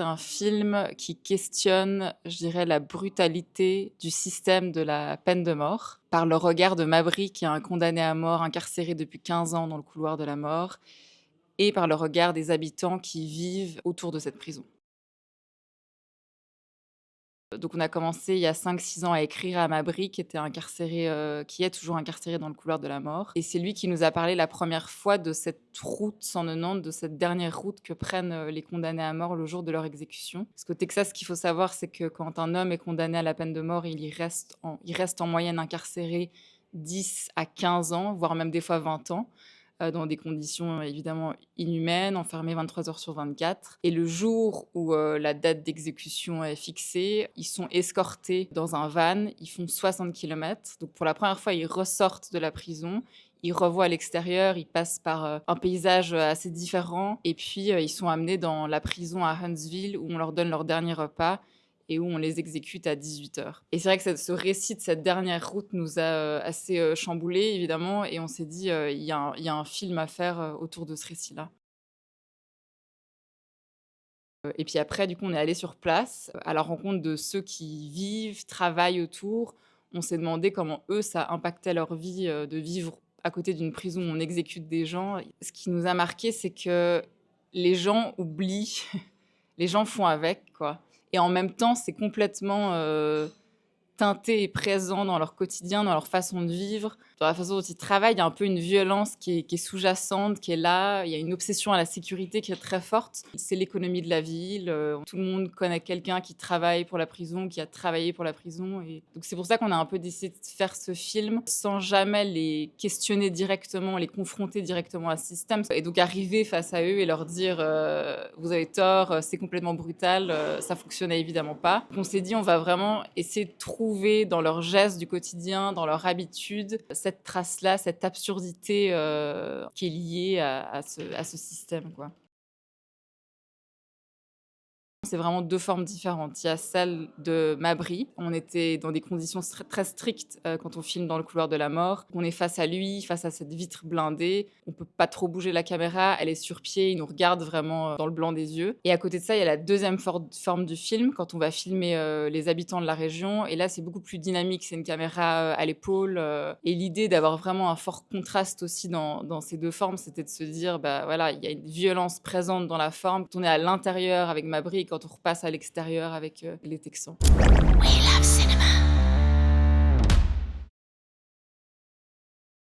c'est un film qui questionne, je dirais, la brutalité du système de la peine de mort par le regard de Mabry, qui est un condamné à mort incarcéré depuis 15 ans dans le couloir de la mort et par le regard des habitants qui vivent autour de cette prison. Donc on a commencé il y a 5-6 ans à écrire à Mabry qui était incarcéré, qui est toujours incarcéré dans le couloir de la mort et c'est lui qui nous a parlé la première fois de cette route 190, de cette dernière route que prennent, les condamnés à mort le jour de leur exécution. Parce qu'au Texas, ce qu'il faut savoir, c'est que quand un homme est condamné à la peine de mort, il reste en moyenne incarcéré 10 à 15 ans, voire même des fois 20 ans. Dans des conditions, évidemment inhumaines, enfermés 23 heures sur 24 et le jour où, la date d'exécution est fixée, ils sont escortés dans un van, ils font 60 kilomètres. Donc pour la première fois, ils ressortent de la prison, ils revoient l'extérieur, ils passent par, un paysage, assez différent et puis, ils sont amenés dans la prison à Huntsville où on leur donne leur dernier repas et où on les exécute à 18 heures. Et c'est vrai que ce récit de cette dernière route nous a, assez, chamboulés évidemment et on s'est dit, «Il y a un film à faire, autour de ce récit-là». Et puis après du coup, on est allé sur place, à la rencontre de ceux qui vivent, travaillent autour. On s'est demandé comment eux, ça impactait leur vie, de vivre à côté d'une prison où on exécute des gens. Ce qui nous a marqué, c'est que les gens oublient, les gens font avec, quoi et en même temps, c'est complètement, teinté et présent dans leur quotidien, dans leur façon de vivre, dans la façon dont ils travaillent. Il y a un peu une violence qui est sous-jacente, qui est là. Il y a une obsession à la sécurité qui est très forte. C'est l'économie de la ville. Tout le monde connaît quelqu'un qui travaille pour la prison, qui a travaillé pour la prison. Et donc c'est pour ça qu'on a un peu décidé de faire ce film sans jamais les questionner directement, les confronter directement à ce système. Et donc arriver face à eux et leur dire vous avez tort, c'est complètement brutal, ça fonctionnait évidemment pas. Donc on s'est dit on va vraiment essayer de trouver dans leurs gestes du quotidien, dans leurs habitudes, cette trace-là, cette absurdité, qui est liée à ce système, quoi. C'est vraiment 2 formes différentes. Il y a celle de Mabry. On était dans des conditions très strictes, quand on filme dans le couloir de la mort. On est face à lui, face à cette vitre blindée. On peut pas trop bouger la caméra, elle est sur pied, il nous regarde vraiment, dans le blanc des yeux et à côté de ça, il y a la deuxième forme du film, quand on va filmer, les habitants de la région et là, c'est beaucoup plus dynamique. C'est une caméra, à l'épaule, et l'idée d'avoir vraiment un fort contraste aussi dans ces 2 formes, c'était de se dire: «Bah, voilà, il y a une violence présente dans la forme». Quand on est à l'intérieur avec Mabry et quand on repasse à l'extérieur avec, les Texans. We love